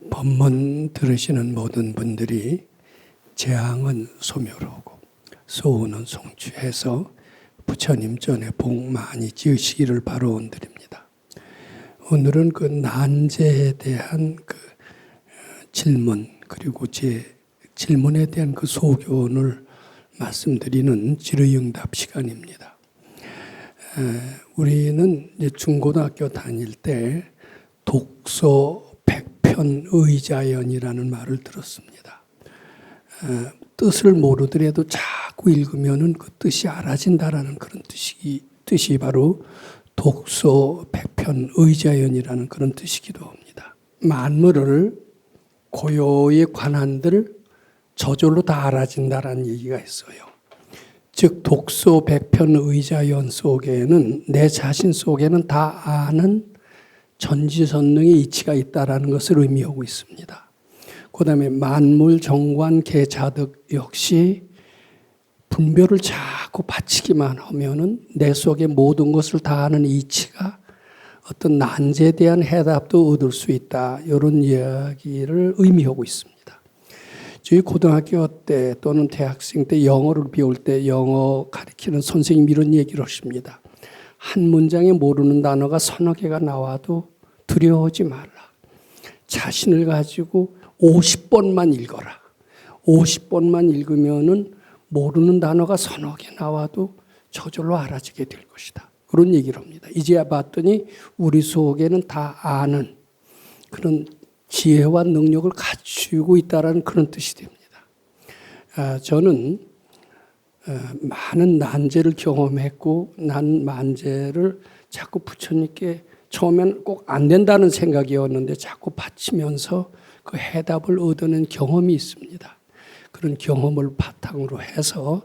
법문 들으시는 모든 분들이 재앙은 소멸하고 소원은 성취해서 부처님 전에 복 많이 지으시기를 바라온드립니다. 오늘은 그 난제에 대한 그 질문, 그리고 제 질문에 대한 그 소견을 말씀드리는 질의응답 시간입니다. 우리는 이제 중고등학교 다닐 때 독서 백편의자연이라는 말을 들었습니다. 뜻을 모르더라도 자꾸 읽으면은 그 뜻이 알아진다라는 그런 뜻이 바로 독서 백편의자연이라는 그런 뜻이기도 합니다. 만물을 고요의 관한들 저절로 다 알아진다라는 얘기가 있어요. 즉 독서 백편의자연 속에는 내 자신 속에는 다 아는 전지전능의 이치가 있다라는 것을 의미하고 있습니다. 그 다음에 만물 정관 개자득 역시 분별을 자꾸 바치기만 하면은 내 속에 모든 것을 다 아는 이치가 어떤 난제에 대한 해답도 얻을 수 있다. 이런 이야기를 의미하고 있습니다. 저희 고등학교 때 또는 대학생 때 영어를 배울 때 영어 가르치는 선생님이 이런 얘기를 하십니다. 한 문장에 모르는 단어가 서너 개가 나와도 두려워하지 말라. 자신을 가지고 50번만 읽어라. 50번만 읽으면은 모르는 단어가 서너 개 나와도 저절로 알아지게 될 것이다. 그런 얘기를 합니다. 이제야 봤더니 우리 속에는 다 아는 그런 지혜와 능력을 갖추고 있다는 그런 뜻이 됩니다. 저는 많은 난제를 경험했고 난 만제를 자꾸 부처님께 처음엔 꼭 안 된다는 생각이었는데 자꾸 바치면서 그 해답을 얻어낸 경험이 있습니다. 그런 경험을 바탕으로 해서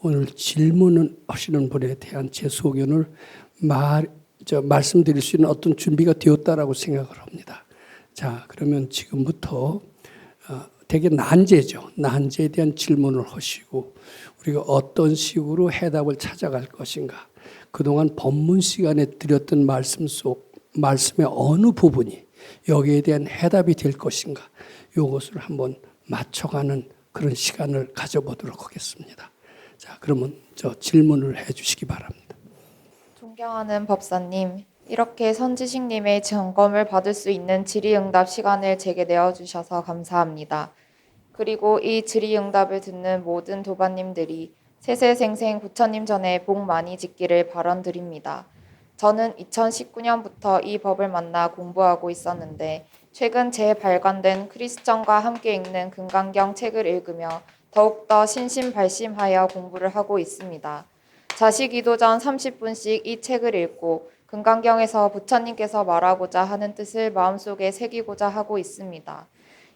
오늘 질문을 하시는 분에 대한 제 소견을 말씀드릴 수 있는 어떤 준비가 되었다라고 생각을 합니다. 자, 그러면 지금부터 되게 난제죠. 난제에 대한 질문을 하시고 우리가 어떤 식으로 해답을 찾아갈 것인가. 그동안 법문 시간에 드렸던 말씀의 어느 부분이 여기에 대한 해답이 될 것인가. 이것을 한번 맞춰가는 그런 시간을 가져보도록 하겠습니다. 자, 그러면 질문을 해 주시기 바랍니다. 존경하는 법사님, 이렇게 선지식님의 점검을 받을 수 있는 질의응답 시간을 제게 내어주셔서 감사합니다. 그리고 이 질의응답을 듣는 모든 도반님들이 세세생생 부처님 전에 복 많이 짓기를 발언드립니다. 저는 2019년부터 이 법을 만나 공부하고 있었는데 최근 재발간된 크리스천과 함께 읽는 금강경 책을 읽으며 더욱더 신심발심하여 공부를 하고 있습니다. 자식 기도 전 30분씩 이 책을 읽고 금강경에서 부처님께서 말하고자 하는 뜻을 마음속에 새기고자 하고 있습니다.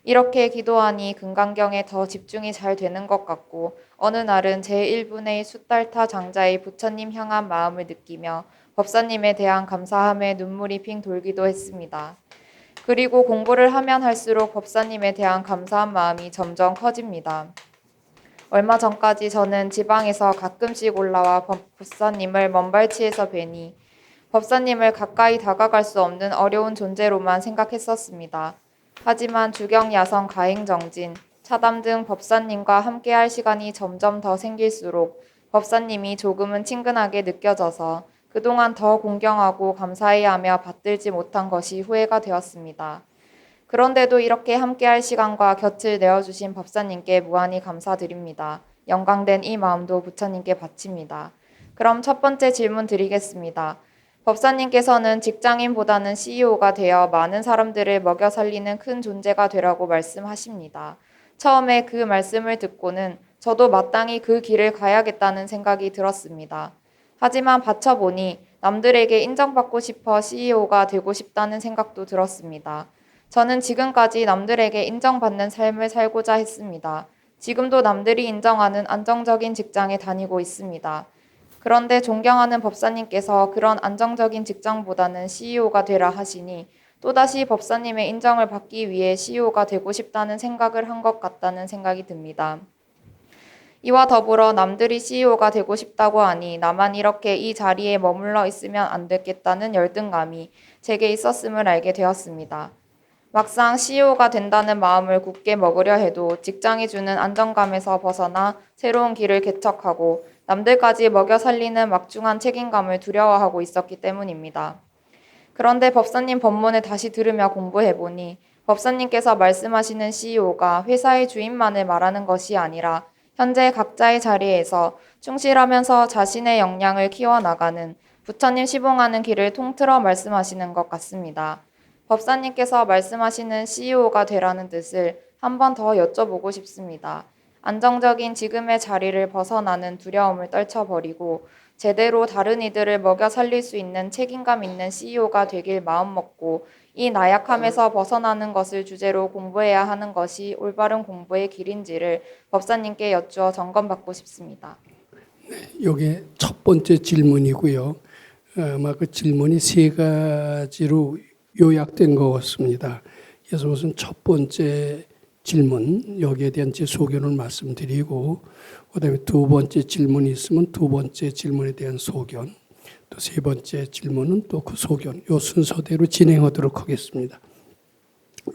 이렇게 기도하니 금강경에 더 집중이 잘 되는 것 같고 어느 날은 제1분의 숫달타 장자의 부처님 향한 마음을 느끼며 법사님에 대한 감사함에 눈물이 핑 돌기도 했습니다. 그리고 공부를 하면 할수록 법사님에 대한 감사한 마음이 점점 커집니다. 얼마 전까지 저는 지방에서 가끔씩 올라와 법사님을 먼발치에서 뵈니 법사님을 가까이 다가갈 수 없는 어려운 존재로만 생각했었습니다. 하지만 주경 야성 가행 정진, 차담 등 법사님과 함께할 시간이 점점 더 생길수록 법사님이 조금은 친근하게 느껴져서 그동안 더 공경하고 감사해야 하며 받들지 못한 것이 후회가 되었습니다. 그런데도 이렇게 함께할 시간과 곁을 내어주신 법사님께 무한히 감사드립니다. 영광된 이 마음도 부처님께 바칩니다. 그럼 첫 번째 질문 드리겠습니다. 법사님께서는 직장인보다는 CEO가 되어 많은 사람들을 먹여 살리는 큰 존재가 되라고 말씀하십니다. 처음에 그 말씀을 듣고는 저도 마땅히 그 길을 가야겠다는 생각이 들었습니다. 하지만 바쳐보니 남들에게 인정받고 싶어 CEO가 되고 싶다는 생각도 들었습니다. 저는 지금까지 남들에게 인정받는 삶을 살고자 했습니다. 지금도 남들이 인정하는 안정적인 직장에 다니고 있습니다. 그런데 존경하는 법사님께서 그런 안정적인 직장보다는 CEO가 되라 하시니 또다시 법사님의 인정을 받기 위해 CEO가 되고 싶다는 생각을 한 것 같다는 생각이 듭니다. 이와 더불어 남들이 CEO가 되고 싶다고 하니 나만 이렇게 이 자리에 머물러 있으면 안 되겠다는 열등감이 제게 있었음을 알게 되었습니다. 막상 CEO가 된다는 마음을 굳게 먹으려 해도 직장이 주는 안정감에서 벗어나 새로운 길을 개척하고 남들까지 먹여 살리는 막중한 책임감을 두려워하고 있었기 때문입니다. 그런데 법사님 법문을 다시 들으며 공부해보니 법사님께서 말씀하시는 CEO가 회사의 주인만을 말하는 것이 아니라 현재 각자의 자리에서 충실하면서 자신의 역량을 키워나가는 부처님 시봉하는 길을 통틀어 말씀하시는 것 같습니다. 법사님께서 말씀하시는 CEO가 되라는 뜻을 한 번 더 여쭤보고 싶습니다. 안정적인 지금의 자리를 벗어나는 두려움을 떨쳐버리고 제대로 다른 이들을 먹여 살릴 수 있는 책임감 있는 CEO가 되길 마음먹고 이 나약함에서 벗어나는 것을 주제로 공부해야 하는 것이 올바른 공부의 길인지를 법사님께 여쭈어 점검받고 싶습니다. 이게 첫 번째 질문이고요. 아마 그 질문이 세 가지로 요약된 것 같습니다. 그래서 우선 첫 번째 질문, 여기에 대한 제 소견을 말씀드리고, 그다음에 두 번째 질문이 있으면 두 번째 질문에 대한 소견, 또 세 번째 질문은 또 그 소견, 요 순서대로 진행하도록 하겠습니다.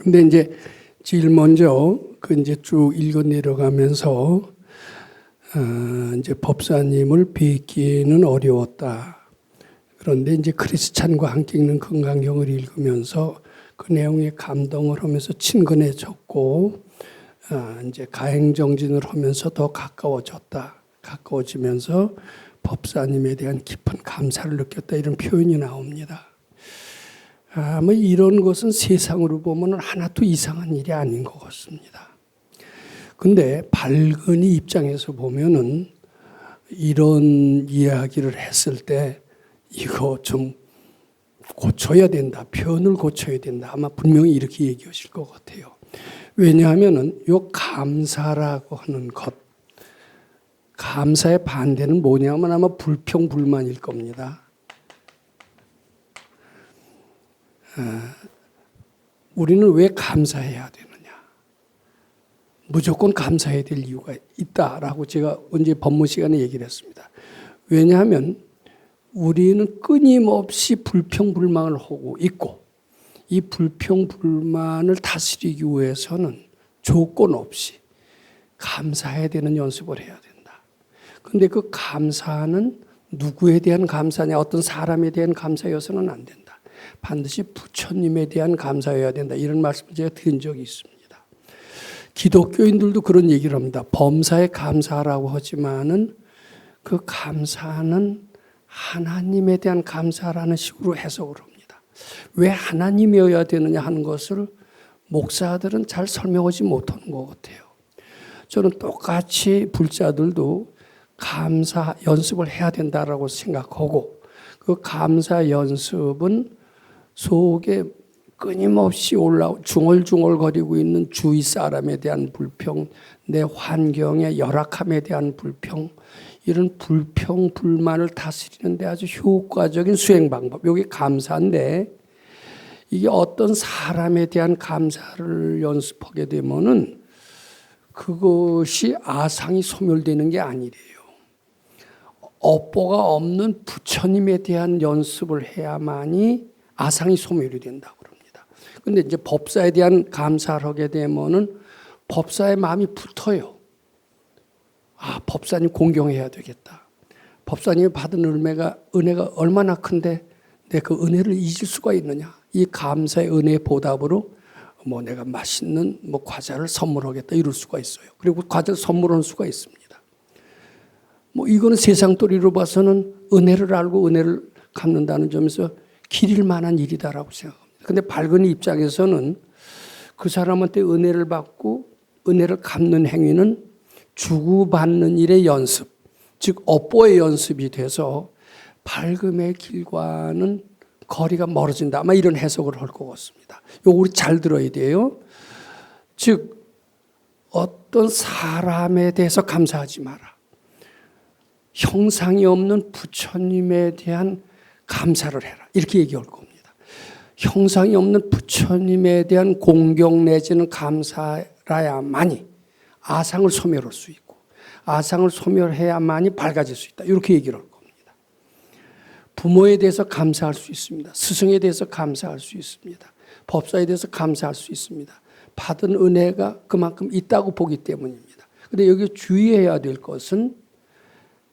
근데 이제 제일 먼저 그 이제 쭉 읽어 내려가면서 이제 법사님을 뵙기는 어려웠다. 그런데 이제 크리스찬과 함께 읽는 건강경을 읽으면서 그 내용에 감동을 하면서 친근해졌고, 이제 가행정진을 하면서 더 가까워졌다. 가까워지면서 법사님에 대한 깊은 감사를 느꼈다. 이런 표현이 나옵니다. 뭐 이런 것은 세상으로 보면 하나도 이상한 일이 아닌 것 같습니다. 근데 발근이 입장에서 보면은 이런 이야기를 했을 때 이거 좀 고쳐야 된다. 표현을 고쳐야 된다. 아마 분명히 이렇게 얘기하실 것 같아요. 왜냐하면은 요 감사라고 하는 것, 감사의 반대는 뭐냐면 아마 불평불만일 겁니다. 우리는 왜 감사해야 되느냐? 무조건 감사해야 될 이유가 있다라고 제가 언제 법문 시간에 얘기를 했습니다. 왜냐하면 우리는 끊임없이 불평불만을 하고 있고, 이 불평불만을 다스리기 위해서는 조건 없이 감사해야 되는 연습을 해야 된다. 그런데 그 감사는 누구에 대한 감사냐, 어떤 사람에 대한 감사여서는 안 된다. 반드시 부처님에 대한 감사여야 된다. 이런 말씀을 제가 드린 적이 있습니다. 기독교인들도 그런 얘기를 합니다. 범사에 감사라고 하지만은 그 감사는 하나님에 대한 감사라는 식으로 해석을 합니다. 왜 하나님이어야 되느냐 하는 것을 목사들은 잘 설명하지 못하는 것 같아요. 저는 똑같이 불자들도 감사 연습을 해야 된다라고 생각하고, 그 감사 연습은 속에 끊임없이 중얼중얼거리고 있는 주위 사람에 대한 불평, 내 환경의 열악함에 대한 불평, 이런 불평, 불만을 다스리는 데 아주 효과적인 수행 방법. 이게 감사인데, 이게 어떤 사람에 대한 감사를 연습하게 되면은 그것이 아상이 소멸되는 게 아니래요. 업보가 없는 부처님에 대한 연습을 해야만이 아상이 소멸이 된다고 그럽니다. 근데 이제 법사에 대한 감사를 하게 되면은 법사의 마음이 붙어요. 아, 법사님 공경해야 되겠다. 법사님이 받은 은혜가 얼마나 큰데 내 그 은혜를 잊을 수가 있느냐. 이 감사의 은혜의 보답으로 내가 맛있는 과자를 선물하겠다 이럴 수가 있어요. 그리고 과자를 선물할 수가 있습니다. 이거는 세상 도리로 봐서는 은혜를 알고 은혜를 갚는다는 점에서 기릴 만한 일이다라고 생각합니다. 그런데 발근의 입장에서는 그 사람한테 은혜를 받고 은혜를 갚는 행위는 주고받는 일의 연습, 즉 업보의 연습이 돼서 발금의 길과는 거리가 멀어진다. 아마 이런 해석을 할 것 같습니다. 이거 우리 잘 들어야 돼요. 즉 어떤 사람에 대해서 감사하지 마라. 형상이 없는 부처님에 대한 감사를 해라. 이렇게 얘기할 겁니다. 형상이 없는 부처님에 대한 공경 내지는 감사라야만이 아상을 소멸할 수 있고, 아상을 소멸해야만이 밝아질 수 있다. 이렇게 얘기를 할 겁니다. 부모에 대해서 감사할 수 있습니다. 스승에 대해서 감사할 수 있습니다. 법사에 대해서 감사할 수 있습니다. 받은 은혜가 그만큼 있다고 보기 때문입니다. 그런데 여기 주의해야 될 것은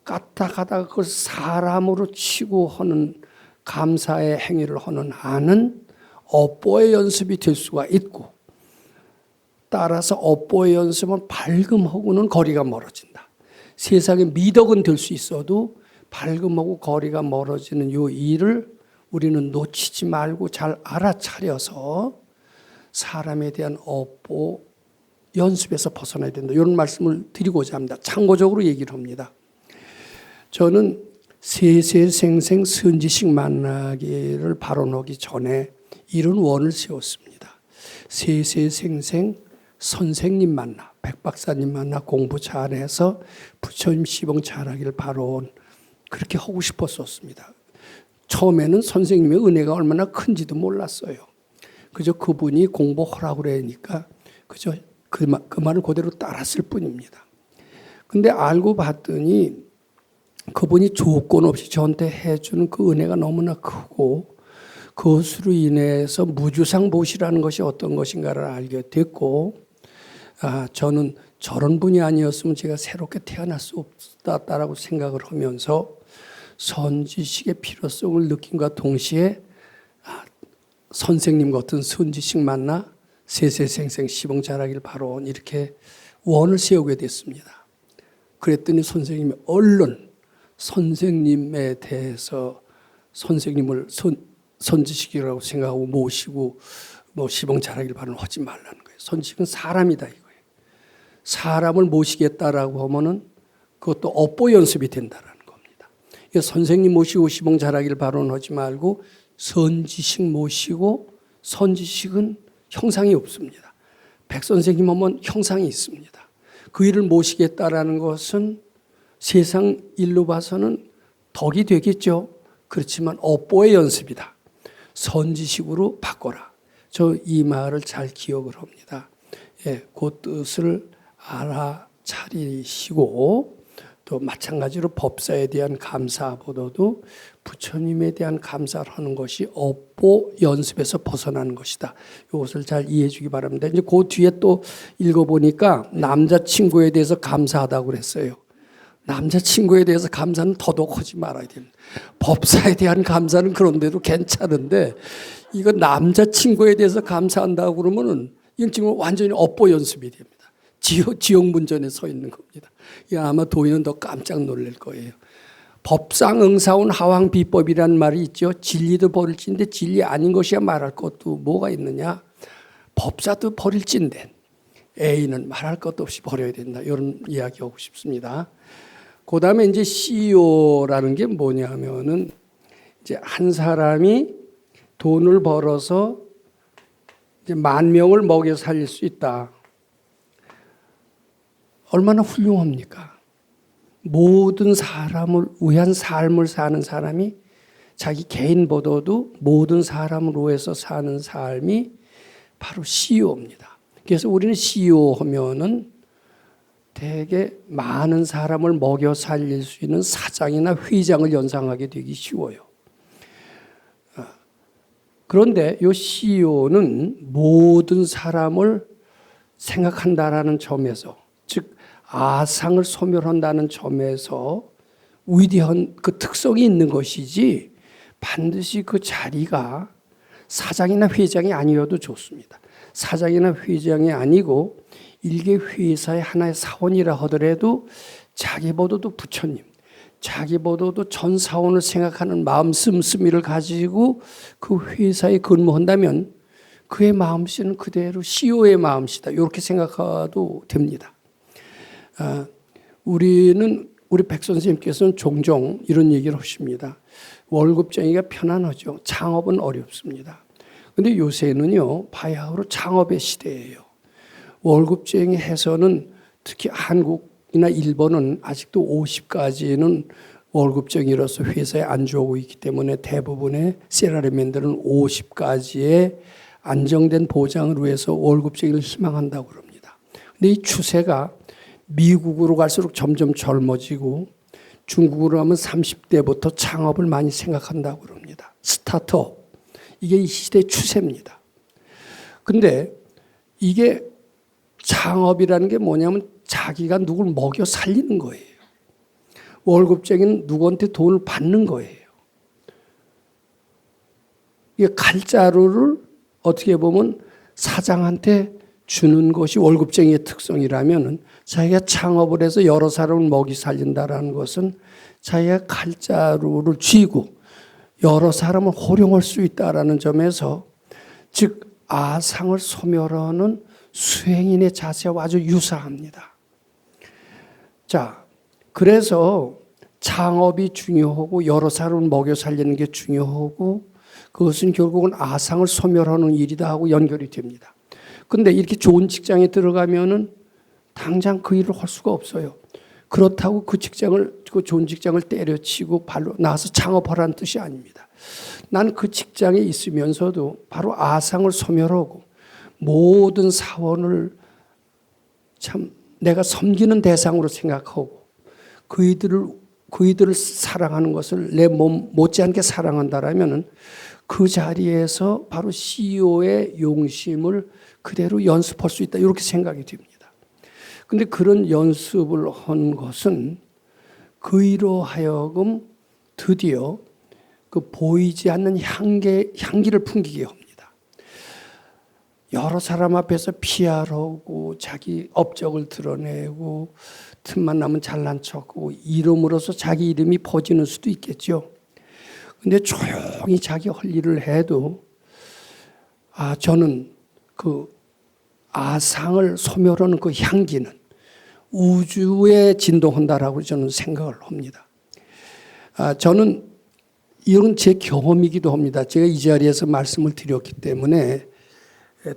까딱하다가 그걸 사람으로 치고 하는 감사의 행위를 하는 한은 업보의 연습이 될 수가 있고, 따라서 업보의 연습은 발금하고는 거리가 멀어진다. 세상에 미덕은 될 수 있어도 발금하고 거리가 멀어지는 이 일을 우리는 놓치지 말고 잘 알아차려서 사람에 대한 업보 연습에서 벗어나야 된다. 이런 말씀을 드리고자 합니다. 참고적으로 얘기를 합니다. 저는 세세생생 선지식 만나기를 발언하기 전에 이런 원을 세웠습니다. 세세생생 선생님 만나, 백박사님 만나 공부 잘해서 부처님 시봉 잘하기를 발언, 그렇게 하고 싶었었습니다. 처음에는 선생님의 은혜가 얼마나 큰지도 몰랐어요. 그저 그분이 공부하라고 그러니까 그저 그 말을 그대로 따랐을 뿐입니다. 근데 알고 봤더니 그분이 조건 없이 저한테 해주는 그 은혜가 너무나 크고, 그것으로 인해서 무주상보시라는 것이 어떤 것인가를 알게 됐고, 저는 저런 분이 아니었으면 제가 새롭게 태어날 수 없었다라고 생각을 하면서 선지식의 필요성을 느낌과 동시에 선생님 같은 선지식 만나 세세생생 시봉 잘하길 바로 이렇게 원을 세우게 됐습니다. 그랬더니 선생님이 얼른 선생님에 대해서 선생님을 선지식이라고 생각하고 모시고 시봉 잘하길 바라는 하지 말라는 거예요. 선지식은 사람이다 이거예요. 사람을 모시겠다라고 하면은 그것도 업보 연습이 된다라는 겁니다. 선생님 모시고 시봉 잘하길 바라는 말고 선지식 모시고, 선지식은 형상이 없습니다. 백선생님 하면 형상이 있습니다. 그 일을 모시겠다라는 것은 세상 일로 봐서는 덕이 되겠죠. 그렇지만 업보의 연습이다. 선지식으로 바꿔라. 저 이 말을 잘 기억을 합니다. 그 뜻을 알아차리시고, 또 마찬가지로 법사에 대한 감사보다도 부처님에 대한 감사를 하는 것이 업보 연습에서 벗어나는 것이다. 이것을 잘 이해해 주기 바랍니다. 이제 그 뒤에 또 읽어보니까 남자친구에 대해서 감사하다고 그랬어요. 남자친구에 대해서 감사는 더더욱 하지 말아야 됩니다. 법사에 대한 감사는 그런데도 괜찮은데, 이거 남자친구에 대해서 감사한다고 그러면은 이건 지금 완전히 업보 연습이 됩니다. 지옥문전에 서 있는 겁니다. 아마 도인은 더 깜짝 놀랄 거예요. 법상 응사온 하왕 비법이라는 말이 있죠. 진리도 버릴진데 진리 아닌 것이야 말할 것도 뭐가 있느냐. 법사도 버릴진데 A는 말할 것도 없이 버려야 된다. 이런 이야기하고 싶습니다. 그 다음에 이제 CEO라는 게 뭐냐면은 이제 한 사람이 돈을 벌어서 이제 10,000명을 먹여 살릴 수 있다. 얼마나 훌륭합니까? 모든 사람을 위한 삶을 사는 사람이, 자기 개인보다도 모든 사람을 위해서 사는 삶이 바로 CEO입니다. 그래서 우리는 CEO 하면은 되게 많은 사람을 먹여 살릴 수 있는 사장이나 회장을 연상하게 되기 쉬워요. 그런데 이 CEO는 모든 사람을 생각한다라는 점에서, 즉 아상을 소멸한다는 점에서 위대한 그 특성이 있는 것이지, 반드시 그 자리가 사장이나 회장이 아니어도 좋습니다. 사장이나 회장이 아니고 일개 회사의 하나의 사원이라 하더라도 자기보다도 부처님, 자기보다도 전 사원을 생각하는 마음 씀씀이를 가지고 그 회사에 근무한다면 그의 마음씨는 그대로 CEO의 마음씨다. 이렇게 생각해도 됩니다. 우리 백 선생님께서는 종종 이런 얘기를 하십니다. 월급쟁이가 편안하죠. 창업은 어렵습니다. 그런데 요새는요, 바야흐로 창업의 시대예요. 월급쟁이 해서는 특히 한국이나 일본은 아직도 50까지는 월급쟁이로서 회사에 안주하고 있기 때문에 대부분의 셀러리맨들은 50까지의 안정된 보장을 위해서 월급쟁이를 희망한다고 그럽니다. 그런데 이 추세가 미국으로 갈수록 점점 젊어지고 중국으로 가면 30대부터 창업을 많이 생각한다고 그럽니다. 스타트업. 이게 이 시대의 추세입니다. 근데 이게 창업이라는 게 뭐냐면 자기가 누굴 먹여 살리는 거예요. 월급쟁이는 누구한테 돈을 받는 거예요. 이게 칼자루를 어떻게 보면 사장한테 주는 것이 월급쟁이의 특성이라면 자기가 창업을 해서 여러 사람을 먹이 살린다라는 것은 자기가 칼자루를 쥐고 여러 사람을 호령할 수 있다라는 점에서 즉 아상을 소멸하는 수행인의 자세와 아주 유사합니다. 자, 그래서 창업이 중요하고 여러 사람을 먹여 살리는 게 중요하고 그것은 결국은 아상을 소멸하는 일이다 하고 연결이 됩니다. 근데 이렇게 좋은 직장에 들어가면은 당장 그 일을 할 수가 없어요. 그렇다고 그 좋은 직장을 때려치고 발로 나와서 창업하라는 뜻이 아닙니다. 나는 그 직장에 있으면서도 바로 아상을 소멸하고 모든 사원을 참 내가 섬기는 대상으로 생각하고 그이들을 사랑하는 것을 내 몸 못지않게 사랑한다라면은 그 자리에서 바로 CEO의 용심을 그대로 연습할 수 있다. 이렇게 생각이 됩니다. 근데 그런 연습을 한 것은 그이로 하여금 드디어 그 보이지 않는 향기를 풍기게 합니다. 여러 사람 앞에서 PR하고 자기 업적을 드러내고 틈만 나면 잘난 척하고 이름으로써 자기 이름이 퍼지는 수도 있겠죠. 근데 조용히 자기 할 일을 해도 저는 그 아상을 소멸하는 그 향기는 우주에 진동한다라고 저는 생각을 합니다. 저는 이건 제 경험이기도 합니다. 제가 이 자리에서 말씀을 드렸기 때문에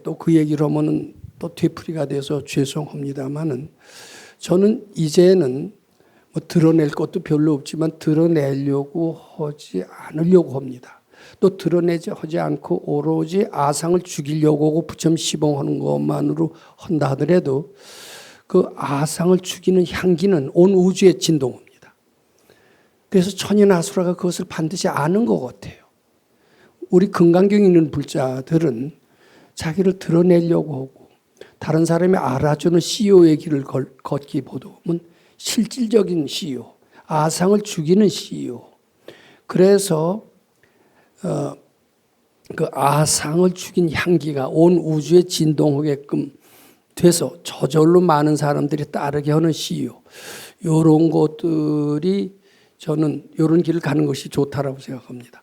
또 그 얘기를 하면은 또 되풀이가 돼서 죄송합니다만은 저는 이제는 뭐 드러낼 것도 별로 없지만 드러내려고 하지 않으려고 합니다. 또 드러내지 하지 않고 오로지 아상을 죽이려고 하고 부처님 시봉하는 것만으로 한다 하더라도 그 아상을 죽이는 향기는 온 우주에 진동합니다. 그래서 천연아수라가 그것을 반드시 아는 것 같아요. 우리 금강경에 있는 불자들은 자기를 드러내려고 하고 다른 사람이 알아주는 CEO의 길을 걷기보다는 실질적인 CEO, 아상을 죽이는 CEO. 그래서 그 아상을 죽인 향기가 온 우주에 진동하게끔 돼서 저절로 많은 사람들이 따르게 하는 CEO. 이런 것들이 저는 이런 길을 가는 것이 좋다라고 생각합니다.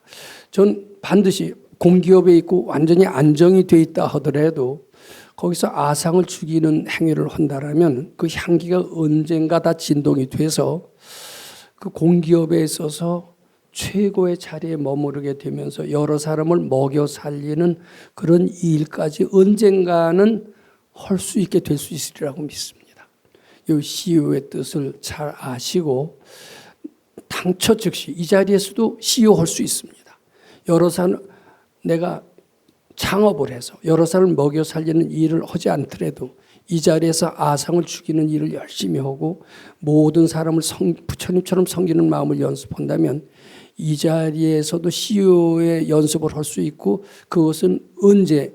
전 반드시 공기업에 있고 완전히 안정이 돼 있다 하더라도 거기서 아상을 죽이는 행위를 한다라면 그 향기가 언젠가 다 진동이 돼서 그 공기업에 있어서 최고의 자리에 머무르게 되면서 여러 사람을 먹여 살리는 그런 일까지 언젠가는 할 수 있게 될 수 있으리라고 믿습니다. 이 CEO의 뜻을 잘 아시고 당처 즉시 이 자리에서도 CEO 할 수 있습니다. 여러 사람 내가 창업을 해서 여러 사람을 먹여 살리는 일을 하지 않더라도 이 자리에서 아상을 죽이는 일을 열심히 하고 모든 사람을 부처님처럼 섬기는 마음을 연습한다면 이 자리에서도 CEO의 연습을 할 수 있고 그것은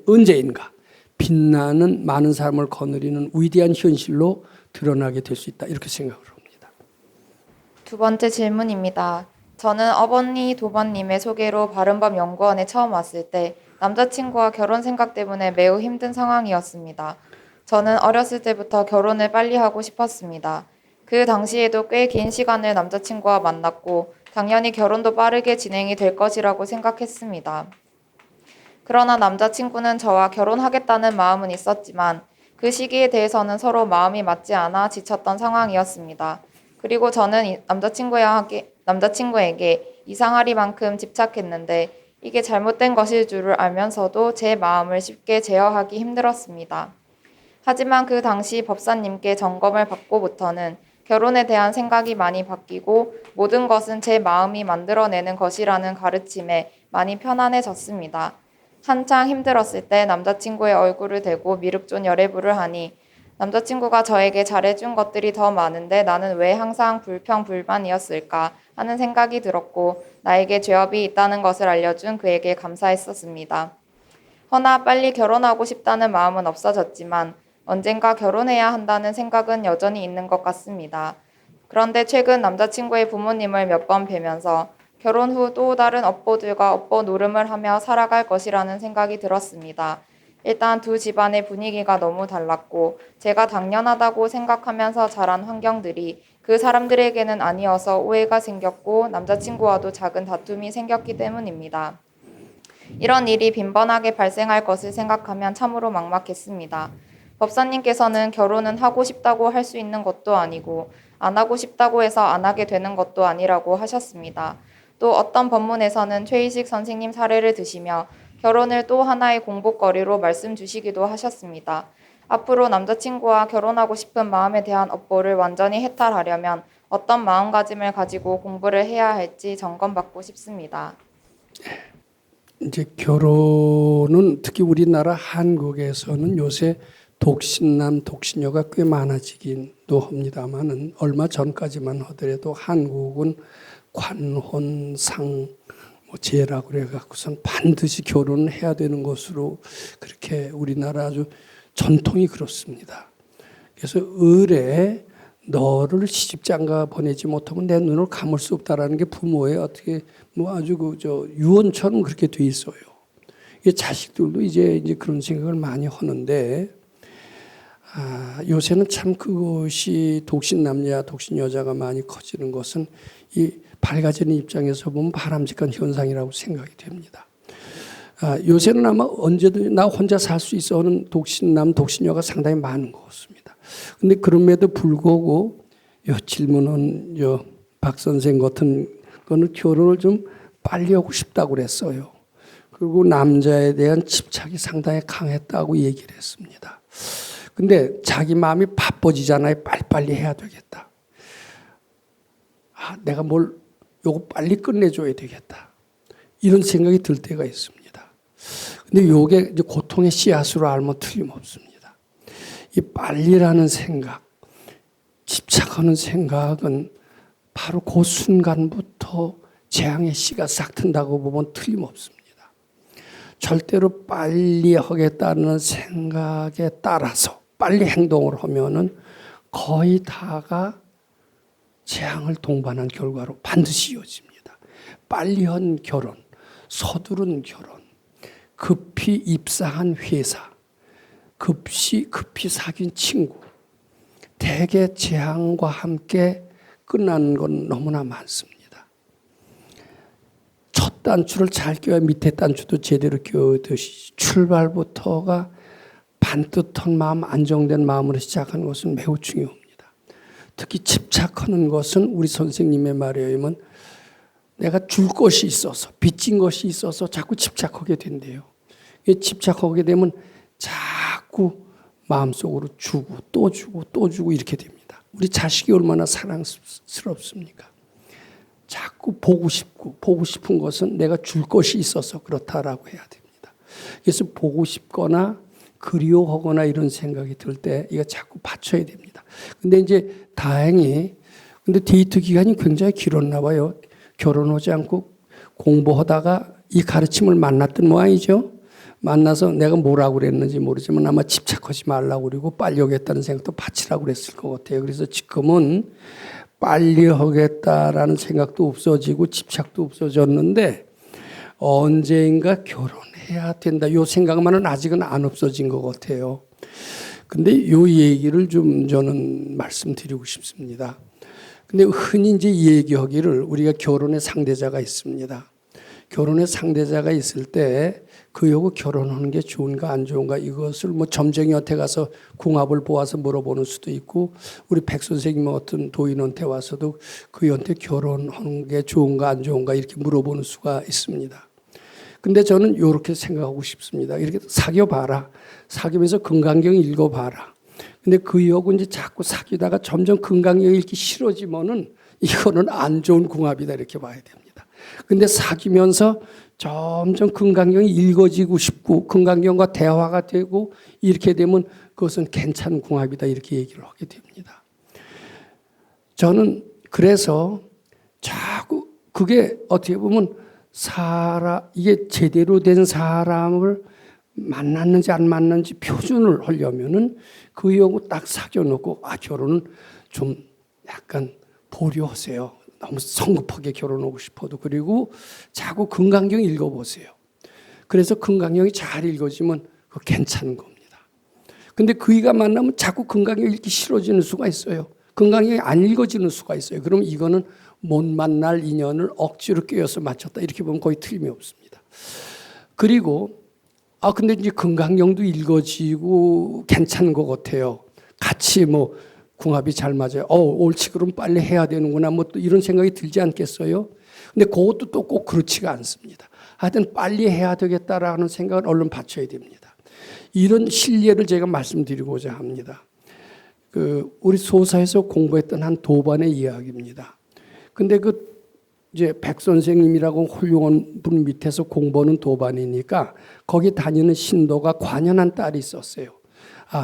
언제인가 빛나는 많은 사람을 거느리는 위대한 현실로 드러나게 될 수 있다. 이렇게 생각을 합니다. 두 번째 질문입니다. 저는 어머니 도번님의 소개로 바른법 연구원에 처음 왔을 때 남자친구와 결혼 생각 때문에 매우 힘든 상황이었습니다. 저는 어렸을 때부터 결혼을 빨리 하고 싶었습니다. 그 당시에도 꽤 긴 시간을 남자친구와 만났고 당연히 결혼도 빠르게 진행이 될 것이라고 생각했습니다. 그러나 남자친구는 저와 결혼하겠다는 마음은 있었지만 그 시기에 대해서는 서로 마음이 맞지 않아 지쳤던 상황이었습니다. 그리고 저는 남자친구에게 이상하리만큼 집착했는데 이게 잘못된 것일 줄을 알면서도 제 마음을 쉽게 제어하기 힘들었습니다. 하지만 그 당시 법사님께 점검을 받고부터는 결혼에 대한 생각이 많이 바뀌고 모든 것은 제 마음이 만들어내는 것이라는 가르침에 많이 편안해졌습니다. 한창 힘들었을 때 남자친구의 얼굴을 대고 미륵존 열애부를 하니 남자친구가 저에게 잘해준 것들이 더 많은데 나는 왜 항상 불평불만이었을까 하는 생각이 들었고 나에게 죄업이 있다는 것을 알려준 그에게 감사했었습니다. 허나 빨리 결혼하고 싶다는 마음은 없어졌지만 언젠가 결혼해야 한다는 생각은 여전히 있는 것 같습니다. 그런데 최근 남자친구의 부모님을 몇 번 뵈면서 결혼 후 또 다른 업보들과 업보 노름을 하며 살아갈 것이라는 생각이 들었습니다. 일단 두 집안의 분위기가 너무 달랐고 제가 당연하다고 생각하면서 자란 환경들이 그 사람들에게는 아니어서 오해가 생겼고 남자친구와도 작은 다툼이 생겼기 때문입니다. 이런 일이 빈번하게 발생할 것을 생각하면 참으로 막막했습니다. 법사님께서는 결혼은 하고 싶다고 할 수 있는 것도 아니고 안 하고 싶다고 해서 안 하게 되는 것도 아니라고 하셨습니다. 또 어떤 법문에서는 최희식 선생님 사례를 드시며 결혼을 또 하나의 공부거리로 말씀 주시기도 하셨습니다. 앞으로 남자친구와 결혼하고 싶은 마음에 대한 업보를 완전히 해탈하려면 어떤 마음가짐을 가지고 공부를 해야 할지 점검받고 싶습니다. 이제 결혼은 특히 우리나라 한국에서는 요새 독신남, 독신녀가 꽤 많아지긴도 합니다만은 얼마 전까지만 하더라도 한국은 관혼, 상, 제라고 그래갖고선 반드시 결혼을 해야 되는 것으로 그렇게 우리나라 아주 전통이 그렇습니다. 그래서 을에 너를 시집장가 보내지 못하면 내 눈을 감을 수 없다라는 게 부모의 어떻게 아주 유언처럼 그렇게 돼 있어요. 이 자식들도 이제 그런 생각을 많이 하는데 요새는 참 그것이 독신 남자, 독신 여자가 많이 커지는 것은 이 밝아지는 입장에서 보면 바람직한 현상이라고 생각이 됩니다. 요새는 아마 언제든 나 혼자 살 수 있어 하는 독신남, 독신여가 상당히 많은 것 같습니다. 근데 그럼에도 불구하고 질문은 박 선생 같은 거는 결혼을 좀 빨리 하고 싶다고 그랬어요. 그리고 남자에 대한 집착이 상당히 강했다고 얘기를 했습니다. 근데 자기 마음이 바빠지잖아요. 빨리빨리 해야 되겠다. 내가 요거 빨리 끝내줘야 되겠다. 이런 생각이 들 때가 있습니다. 근데 요게 이제 고통의 씨앗으로 알면 틀림없습니다. 이 빨리라는 생각, 집착하는 생각은 바로 그 순간부터 재앙의 씨가 싹 튼다고 보면 틀림없습니다. 절대로 빨리 하겠다는 생각에 따라서 빨리 행동을 하면은 거의 다가 재앙을 동반한 결과로 반드시 이어집니다. 빨리 한 결혼, 서두른 결혼, 급히 입사한 회사, 급히 사귄 친구, 대개 재앙과 함께 끝나는 건 너무나 많습니다. 첫 단추를 잘 껴야 밑에 단추도 제대로 껴듯이 출발부터가 반듯한 마음, 안정된 마음으로 시작하는 것은 매우 중요합니다. 특히 집착하는 것은 우리 선생님의 말에 의하면 내가 줄 것이 있어서, 빚진 것이 있어서 자꾸 집착하게 된대요. 집착하게 되면 자꾸 마음속으로 주고 또 주고 또 주고 이렇게 됩니다. 우리 자식이 얼마나 사랑스럽습니까? 자꾸 보고 싶은 것은 내가 줄 것이 있어서 그렇다라고 해야 됩니다. 그래서 보고 싶거나 그리워하거나 이런 생각이 들 때 이거 자꾸 받쳐야 됩니다. 근데 이제 다행히 근데 데이트 기간이 굉장히 길었나 봐요. 결혼하지 않고 공부하다가 이 가르침을 만났던 모양이죠. 만나서 내가 뭐라고 그랬는지 모르지만 아마 집착하지 말라고 그러고 빨리 하겠다는 생각도 바치라고 그랬을 것 같아요. 그래서 지금은 빨리 하겠다라는 생각도 없어지고 집착도 없어졌는데 언젠가 결혼해야 된다. 요 생각만은 아직은 안 없어진 것 같아요. 근데 요 얘기를 좀 저는 말씀드리고 싶습니다. 근데 흔히 이제 얘기하기를 우리가 결혼의 상대자가 있습니다. 결혼의 상대자가 있을 때 그하고 결혼하는 게 좋은가 안 좋은가 이것을 점쟁이한테 가서 궁합을 보아서 물어보는 수도 있고 우리 백 선생님 어떤 도인한테 와서도 그한테 결혼하는 게 좋은가 안 좋은가 이렇게 물어보는 수가 있습니다. 근데 저는 이렇게 생각하고 싶습니다. 이렇게 사귀어봐라. 사귀면서 금강경 읽어봐라. 근데 그하고 이제 자꾸 사귀다가 점점 금강경 읽기 싫어지면은 이거는 안 좋은 궁합이다 이렇게 봐야 됩니다. 근데 사귀면서 점점 금강경이 읽어지고 싶고 금강경과 대화가 되고 이렇게 되면 그것은 괜찮은 궁합이다 이렇게 얘기를 하게 됩니다. 저는 그래서 자꾸 그게 어떻게 보면 이게 제대로 된 사람을 만났는지 안 만났는지 표준을 하려면은 그 여하고 딱 사귀어 놓고 결혼은 좀 약간 보류하세요. 너무 성급하게 결혼하고 싶어도. 그리고 자꾸 금강경 읽어보세요. 그래서 금강경이 잘 읽어지면 그거 괜찮은 겁니다. 근데 그이가 만나면 자꾸 금강경 읽기 싫어지는 수가 있어요. 금강경이 안 읽어지는 수가 있어요. 그럼 이거는 못 만날 인연을 억지로 꿰어서 맞췄다. 이렇게 보면 거의 틀림이 없습니다. 그리고 근데 이제 금강경도 읽어지고 괜찮은 것 같아요. 같이 뭐 궁합이 잘 맞아요. 옳지, 그럼 빨리 해야 되는구나. 뭐 또 이런 생각이 들지 않겠어요? 근데 그것도 또 꼭 그렇지가 않습니다. 하여튼 빨리 해야 되겠다라는 생각을 얼른 받쳐야 됩니다. 이런 실례를 제가 말씀드리고자 합니다. 우리 소사에서 공부했던 한 도반의 이야기입니다. 근데 이제 백 선생님이라고 훌륭한 분 밑에서 공부하는 도반이니까 거기 다니는 신도가 관연한 딸이 있었어요.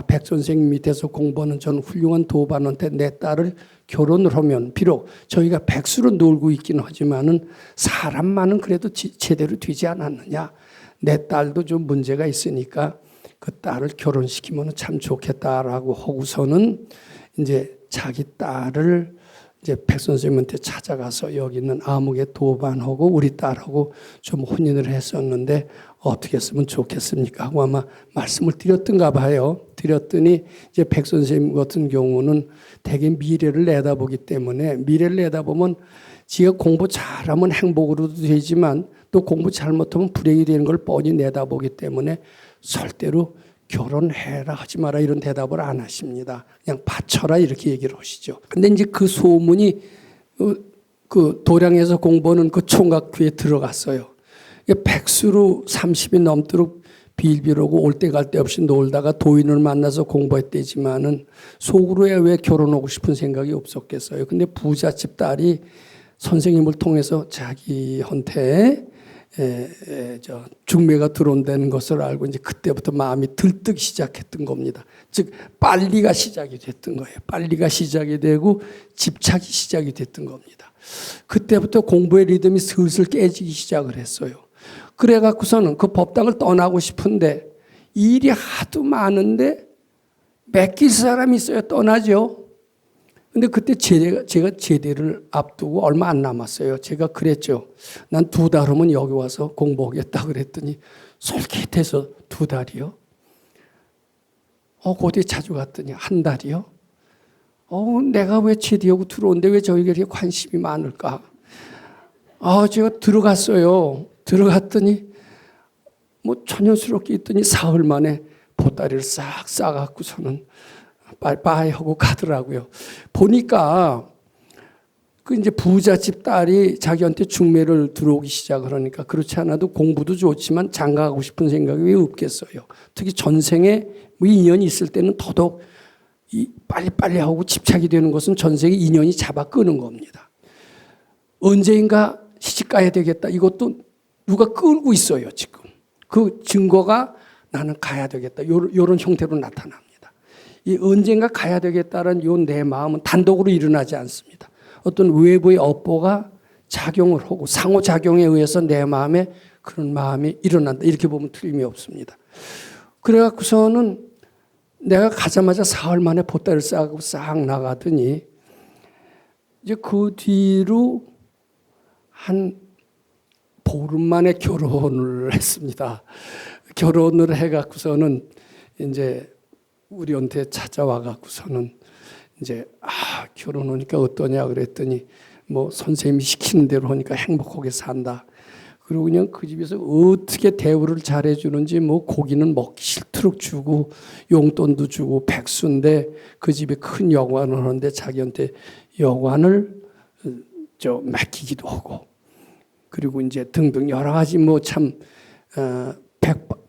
백 선생님 밑에서 공부하는 전 훌륭한 도반한테 내 딸을 결혼을 하면 비록 저희가 백수로 놀고 있긴 하지만은 사람만은 그래도 제대로 되지 않았느냐. 내 딸도 좀 문제가 있으니까 그 딸을 결혼시키면 참 좋겠다라고 하고서는 이제 자기 딸을 이제 백 선생님한테 찾아가서 여기 있는 아무개 도반하고 우리 딸하고 좀 혼인을 했었는데 어떻게 했으면 좋겠습니까? 하고 아마 말씀을 드렸던가 봐요. 드렸더니 이제 백 선생님 같은 경우는 되게 미래를 내다보기 때문에 미래를 내다보면 지가 공부 잘하면 행복으로도 되지만 또 공부 잘못하면 불행이 되는 걸 뻔히 내다보기 때문에 절대로 결혼해라 하지 마라 이런 대답을 안 하십니다. 그냥 바쳐라 이렇게 얘기를 하시죠. 근데 이제 그 소문이 그 도량에서 공부하는 그 총각 귀에 들어갔어요. 백수로 30이 넘도록 빌빌하고 올 때 갈 데 없이 놀다가 도인을 만나서 공부했대지만은 속으로야 왜 결혼하고 싶은 생각이 없었겠어요. 근데 부잣집 딸이 선생님을 통해서 자기한테 중매가 들어온다는 것을 알고 이제 그때부터 마음이 들뜨기 시작했던 겁니다. 즉 빨리가 시작이 됐던 거예요. 빨리가 시작이 되고 집착이 시작이 됐던 겁니다. 그때부터 공부의 리듬이 슬슬 깨지기 시작을 했어요. 그래갖고서는 그 법당을 떠나고 싶은데 일이 하도 많은데 맡길 사람이 있어야 떠나죠. 근데 그때 제가 제대를 앞두고 얼마 안 남았어요. 제가 그랬죠. 난 2달 후면 여기 와서 공부하겠다 그랬더니 솔깃해서 2달이요? 어디 자주 갔더니 1달이요? 내가 왜 제대하고 들어온데 왜 저에게 이렇게 관심이 많을까? 제가 들어갔어요. 들어갔더니 뭐 천연스럽게 있더니 사흘 만에 보따리를 싹 싸갖고서는 빠이빠이 하고 가더라고요. 보니까 그 이제 부잣집 딸이 자기한테 중매를 들어오기 시작을 하니까 그렇지 않아도 공부도 좋지만 장가가고 싶은 생각이 왜 없겠어요. 특히 전생에 뭐 인연이 있을 때는 더더욱 빨리빨리 하고 집착이 되는 것은 전생에 인연이 잡아 끄는 겁니다. 언제인가 시집 가야 되겠다. 이것도 누가 끌고 있어요, 지금. 그 증거가 나는 가야 되겠다. 이런 형태로 나타납니다. 이 언젠가 가야 되겠다는 요 내 마음은 단독으로 일어나지 않습니다. 어떤 외부의 업보가 작용을 하고 상호작용에 의해서 내 마음에 그런 마음이 일어난다. 이렇게 보면 틀림이 없습니다. 그래갖고서는 내가 가자마자 사흘 만에 보따리를 싸고 싹 나가더니 이제 그 뒤로 한 보름 만에 결혼을 했습니다. 결혼을 해갖고서는 이제 우리한테 찾아와 갖고서는 이제 결혼하니까 어떠냐 그랬더니 뭐 선생님이 시키는 대로 하니까 행복하게 산다. 그리고 그냥 그 집에서 어떻게 대우를 잘해 주는지 뭐 고기는 먹기 싫도록 주고 용돈도 주고 백수인데 그 집에 큰 여관을 하는데 자기한테 여관을 맡기기도 하고 그리고 이제 등등 여러 가지 뭐 참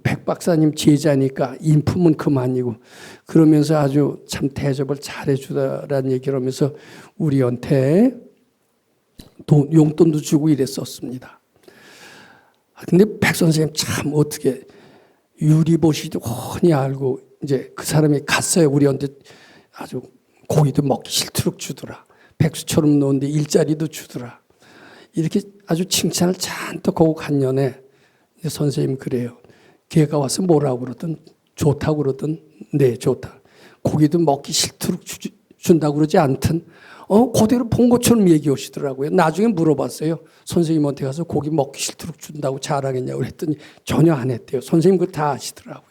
백 박사님 제자니까 인품은 그만이고 그러면서 아주 참 대접을 잘해주다라는 얘기를 하면서 우리한테 용돈도 주고 이랬었습니다. 근데 백 선생님 참 어떻게 유리보시도 훤히 알고 이제 그 사람이 갔어요. 우리한테 아주 고기도 먹기 싫도록 주더라. 백수처럼 노는데 일자리도 주더라. 이렇게 아주 칭찬을 잔뜩 하고 갔년에 선생님 그래요. 걔가 와서 뭐라고 그러든 좋다고 그러든 네 좋다. 고기도 먹기 싫도록 준다고 그러지 않든 그대로 본 것처럼 얘기하시더라고요. 나중에 물어봤어요. 선생님한테 가서 고기 먹기 싫도록 준다고 잘하겠냐고 그랬더니 전혀 안 했대요. 선생님 그거 다 아시더라고요.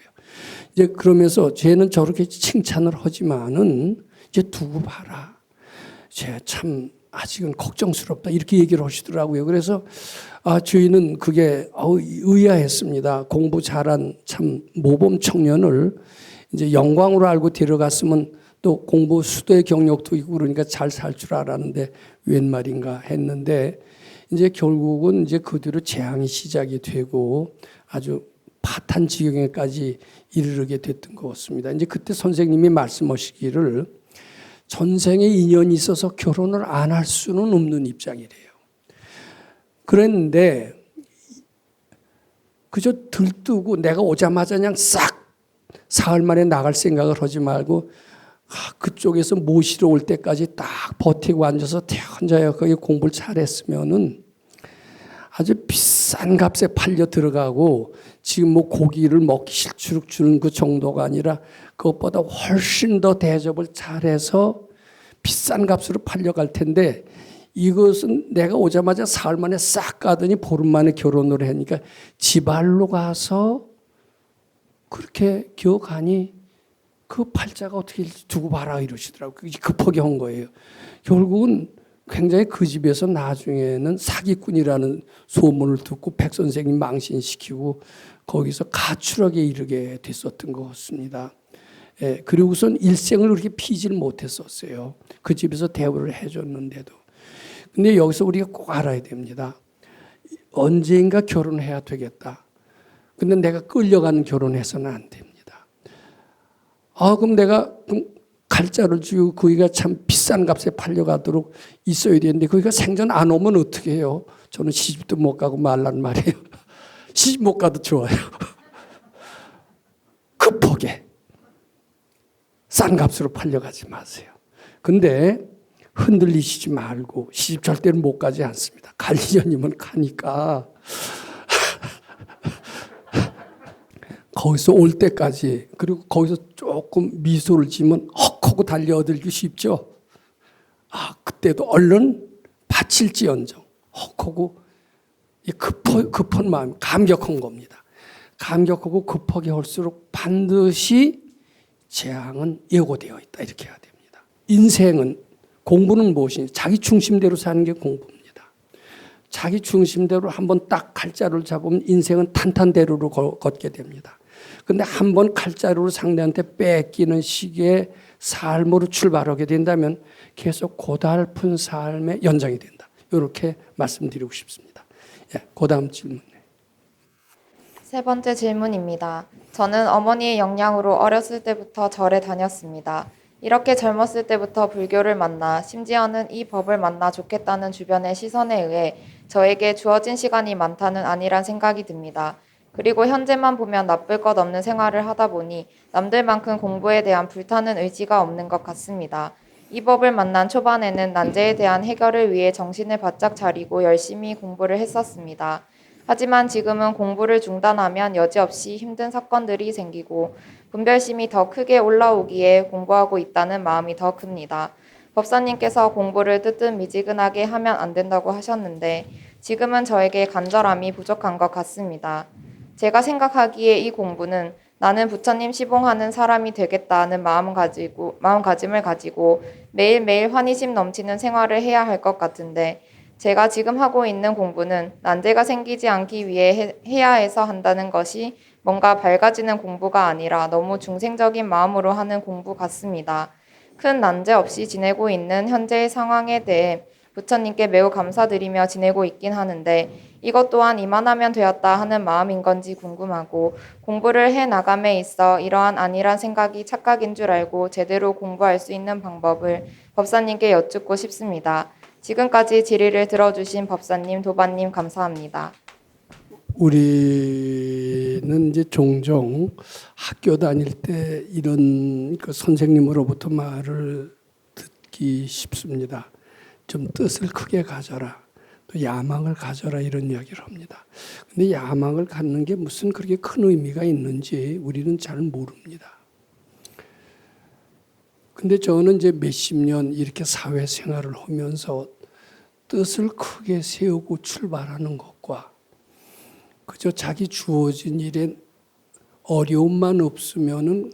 이제 그러면서 쟤는 저렇게 칭찬을 하지만은 이제 두고 봐라. 쟤 참 아직은 걱정스럽다 이렇게 얘기를 하시더라고요. 그래서 저희는 그게 의아했습니다. 공부 잘한 참 모범 청년을 이제 영광으로 알고 데려갔으면 또 공부 수도의 경력도 있고 그러니까 잘 살 줄 알았는데 웬 말인가 했는데 이제 결국은 이제 그 뒤로 재앙이 시작이 되고 아주 파탄 지경에까지 이르게 됐던 것 같습니다. 이제 그때 선생님이 말씀하시기를 전생에 인연이 있어서 결혼을 안 할 수는 없는 입장이래요. 그랬는데 그저 들뜨고 내가 오자마자 그냥 싹 사흘 만에 나갈 생각을 하지 말고 그쪽에서 모시러 올 때까지 딱 버티고 앉아서 혼자 거기 공부를 잘했으면은 아주 비싼 값에 팔려 들어가고 지금 뭐 고기를 먹기 싫도록 주는 그 정도가 아니라 그것보다 훨씬 더 대접을 잘해서 비싼 값으로 팔려갈 텐데 이것은 내가 오자마자 사흘 만에 싹 가더니 보름 만에 결혼을 하니까 지발로 가서 그렇게 기어가니 그 팔자가 어떻게 두고 봐라 이러시더라고요. 급하게 한 거예요. 결국은 굉장히 그 집에서 나중에는 사기꾼이라는 소문을 듣고 백 선생님 망신시키고 거기서 가출하게 이르게 됐었던 것 같습니다. 그리고선 일생을 그렇게 피지를 못했었어요. 그 집에서 대우를 해줬는데도. 근데 여기서 우리가 꼭 알아야 됩니다. 언젠가 결혼해야 되겠다. 근데 내가 끌려가는 결혼해서는 안 됩니다. 그럼 내가 갈자를 주고 거기가 참 비싼 값에 팔려가도록 있어야 되는데 거기가 생전 안 오면 어떻게 해요? 저는 시집도 못 가고 말란 말이에요. 시집 못 가도 좋아요. 급하게 싼 값으로 팔려가지 마세요. 근데 흔들리시지 말고 시집 절대로 못 가지 않습니다. 갈 인연이면 가니까 거기서 올 때까지 그리고 거기서 조금 미소를 지으면 헉하고 달려들기 쉽죠. 그때도 얼른 바칠지언정 헉하고 급한 마음 감격한 겁니다. 감격하고 급하게 할수록 반드시 재앙은 예고되어 있다 이렇게 해야 됩니다. 인생은 공부는 무엇이냐? 자기 중심대로 사는 게 공부입니다. 자기 중심대로 한번 딱 칼자루를 잡으면 인생은 탄탄대로로 걷게 됩니다. 근데 한번 칼자루를 상대한테 뺏기는 식의 삶으로 출발하게 된다면 계속 고달픈 삶의 연장이 된다. 이렇게 말씀드리고 싶습니다. 그 다음 질문. 세 번째 질문입니다. 저는 어머니의 영향으로 어렸을 때부터 절에 다녔습니다. 이렇게 젊었을 때부터 불교를 만나 심지어는 이 법을 만나 좋겠다는 주변의 시선에 의해 저에게 주어진 시간이 많다는 아니란 생각이 듭니다. 그리고 현재만 보면 나쁠 것 없는 생활을 하다 보니 남들만큼 공부에 대한 불타는 의지가 없는 것 같습니다. 이 법을 만난 초반에는 난제에 대한 해결을 위해 정신을 바짝 차리고 열심히 공부를 했었습니다. 하지만 지금은 공부를 중단하면 여지없이 힘든 사건들이 생기고 분별심이 더 크게 올라오기에 공부하고 있다는 마음이 더 큽니다. 법사님께서 공부를 뜨뜻미지근하게 하면 안 된다고 하셨는데 지금은 저에게 간절함이 부족한 것 같습니다. 제가 생각하기에 이 공부는 나는 부처님 시봉하는 사람이 되겠다는 마음가짐을 가지고 매일매일 환희심 넘치는 생활을 해야 할 것 같은데 제가 지금 하고 있는 공부는 난제가 생기지 않기 위해 해야 해서 한다는 것이 뭔가 밝아지는 공부가 아니라 너무 중생적인 마음으로 하는 공부 같습니다. 큰 난제 없이 지내고 있는 현재의 상황에 대해 부처님께 매우 감사드리며 지내고 있긴 하는데 이것 또한 이만하면 되었다 하는 마음인 건지 궁금하고 공부를 해 나감에 있어 이러한 아니란 생각이 착각인 줄 알고 제대로 공부할 수 있는 방법을 법사님께 여쭙고 싶습니다. 지금까지 질의를 들어주신 법사님, 도반님 감사합니다. 우리는 이제 종종 학교 다닐 때 이런 그 선생님으로부터 말을 듣기 쉽습니다. 좀 뜻을 크게 가져라. 또 야망을 가져라 이런 이야기를 합니다. 근데 야망을 갖는 게 무슨 그렇게 큰 의미가 있는지 우리는 잘 모릅니다. 근데 저는 이제 몇십 년 이렇게 사회생활을 하면서 뜻을 크게 세우고 출발하는 것과 그저 자기 주어진 일에 어려움만 없으면은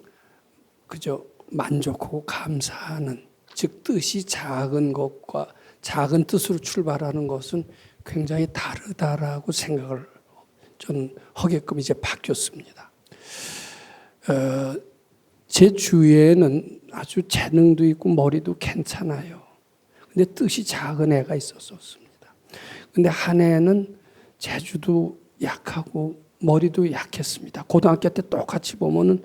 그저 만족하고 감사하는, 즉 뜻이 작은 것과 작은 뜻으로 출발하는 것은 굉장히 다르다라고 생각을 저는 하게끔 이제 바뀌었습니다. 제 주위에는 아주 재능도 있고 머리도 괜찮아요. 근데 뜻이 작은 애가 있었습니다. 근데 한 애는 재주도 약하고 머리도 약했습니다. 고등학교 때 똑같이 보면은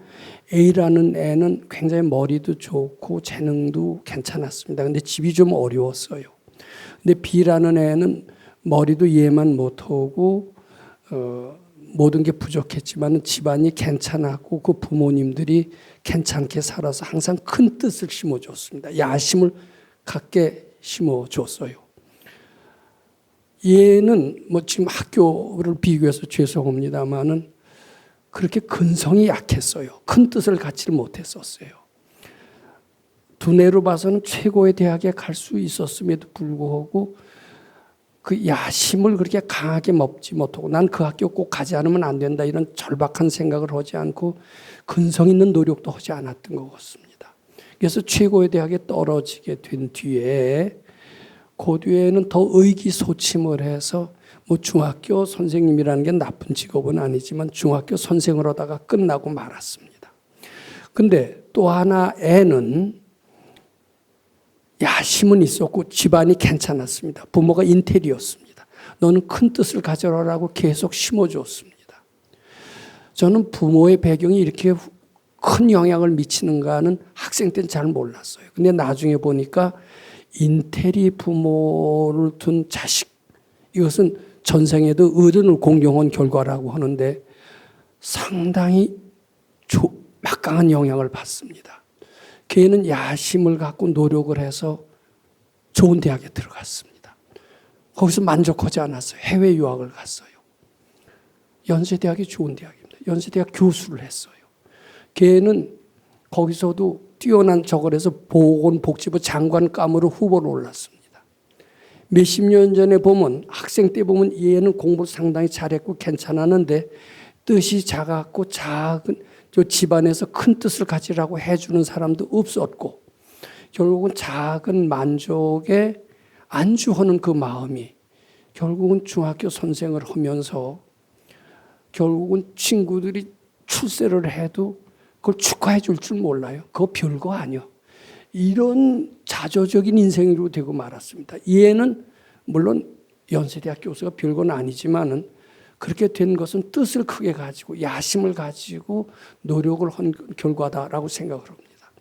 A라는 애는 굉장히 머리도 좋고 재능도 괜찮았습니다. 근데 집이 좀 어려웠어요. 근데 B라는 애는 머리도 이해만 못하고 모든 게 부족했지만 집안이 괜찮았고 그 부모님들이 괜찮게 살아서 항상 큰 뜻을 심어줬습니다. 야심을 갖게 심어줬어요. 얘는 뭐 지금 학교를 비교해서 죄송합니다만은 그렇게 근성이 약했어요. 큰 뜻을 갖지를 못했었어요. 두뇌로 봐서는 최고의 대학에 갈 수 있었음에도 불구하고 그 야심을 그렇게 강하게 먹지 못하고 난 그 학교 꼭 가지 않으면 안 된다 이런 절박한 생각을 하지 않고 근성 있는 노력도 하지 않았던 것 같습니다. 그래서 최고의 대학에 떨어지게 된 뒤에 그 뒤에는 더 의기소침을 해서 뭐 중학교 선생님이라는 게 나쁜 직업은 아니지만 중학교 선생을 하다가 끝나고 말았습니다. 근데 또 하나 애는 야심은 있었고 집안이 괜찮았습니다. 부모가 인텔이었습니다. 너는 큰 뜻을 가져라라고 계속 심어줬습니다. 저는 부모의 배경이 이렇게 큰 영향을 미치는가는 학생 때는 잘 몰랐어요. 근데 나중에 보니까 인텔이 부모를 둔 자식, 이것은 전생에도 의른을 공경한 결과라고 하는데 상당히 막강한 영향을 받습니다. 걔는 야심을 갖고 노력을 해서 좋은 대학에 들어갔습니다. 거기서 만족하지 않았어요. 해외 유학을 갔어요. 연세대학이 좋은 대학입니다. 연세대학 교수를 했어요. 걔는 거기서도 뛰어난 저걸 해서 보건복지부 장관감으로 후보로 올랐습니다. 몇십 년 전에 보면 학생 때 보면 얘는 공부를 상당히 잘했고 괜찮았는데 뜻이 작았고 작은 저 집안에서 큰 뜻을 가지라고 해주는 사람도 없었고 결국은 작은 만족에 안주하는 그 마음이 결국은 중학교 선생을 하면서 결국은 친구들이 출세를 해도 그걸 축하해 줄 줄 몰라요. 그거 별거 아니요. 이런 자조적인 인생으로 되고 말았습니다. 얘는 물론 연세대학 교수가 별건 아니지만은 그렇게 된 것은 뜻을 크게 가지고 야심을 가지고 노력을 한 결과다라고 생각을 합니다.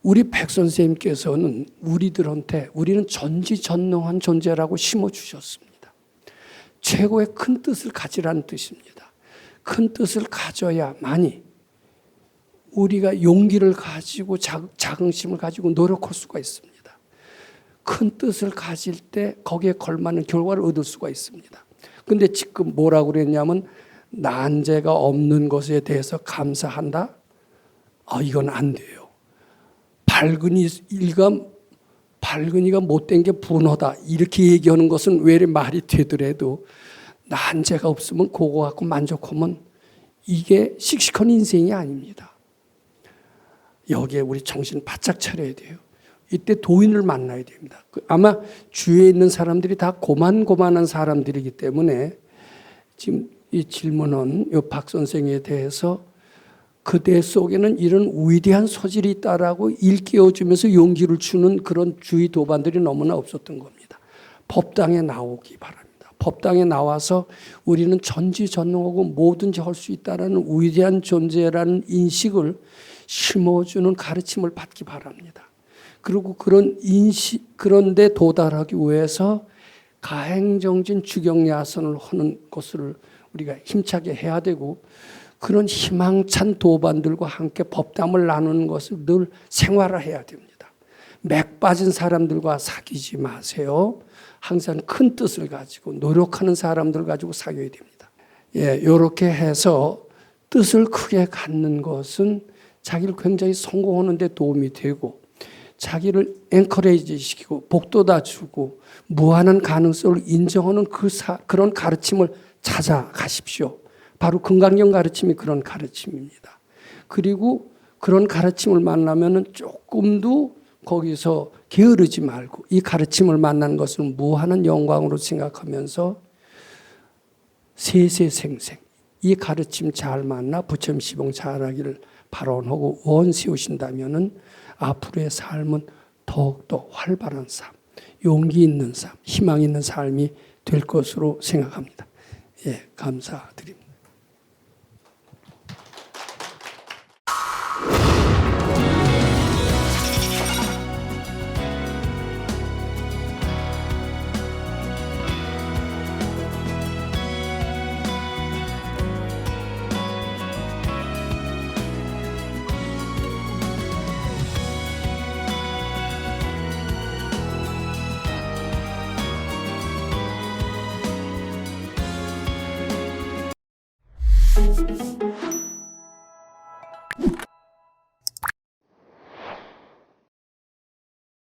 우리 백 선생님께서는 우리들한테 우리는 전지전능한 존재라고 심어주셨습니다. 최고의 큰 뜻을 가지라는 뜻입니다. 큰 뜻을 가져야만이 우리가 용기를 가지고 자긍심을 가지고 노력할 수가 있습니다. 큰 뜻을 가질 때 거기에 걸맞는 결과를 얻을 수가 있습니다. 근데 지금 뭐라고 그랬냐면 난제가 없는 것에 대해서 감사한다? 이건 안 돼요. 발근이가 못된 게 분하다. 이렇게 얘기하는 것은 왜 말이 되더라도 난제가 없으면 그거 갖고 만족하면 이게 씩씩한 인생이 아닙니다. 여기에 우리 정신 바짝 차려야 돼요. 이때 도인을 만나야 됩니다. 아마 주위에 있는 사람들이 다 고만고만한 사람들이기 때문에 지금 이 질문은 이 박 선생에 대해서 그대 속에는 이런 위대한 소질이 있다라고 일깨워주면서 용기를 주는 그런 주위 도반들이 너무나 없었던 겁니다. 법당에 나오기 바랍니다. 법당에 나와서 우리는 전지전능하고 뭐든지 할 수 있다라는 위대한 존재라는 인식을 심어주는 가르침을 받기 바랍니다. 그리고 그런데 도달하기 위해서 가행정진 주경야선을 하는 것을 우리가 힘차게 해야 되고 그런 희망찬 도반들과 함께 법담을 나누는 것을 늘 생활화해야 됩니다. 맥 빠진 사람들과 사귀지 마세요. 항상 큰 뜻을 가지고 노력하는 사람들 가지고 사귀어야 됩니다. 예, 이렇게 해서 뜻을 크게 갖는 것은 자기를 굉장히 성공하는 데 도움이 되고 자기를 엔커레이지 시키고 복돋아 주고 무한한 가능성을 인정하는 그런 가르침을 찾아가십시오. 바로 금강경 가르침이 그런 가르침입니다. 그리고 그런 가르침을 만나면은 조금도 거기서 게으르지 말고 이 가르침을 만나는 것을 무한한 영광으로 생각하면서 세세생생 이 가르침 잘 만나 부처님 시봉 잘하기를 발언하고 원 세우신다면은 앞으로의 삶은 더욱더 활발한 삶, 용기 있는 삶, 희망 있는 삶이 될 것으로 생각합니다. 예, 감사드립니다.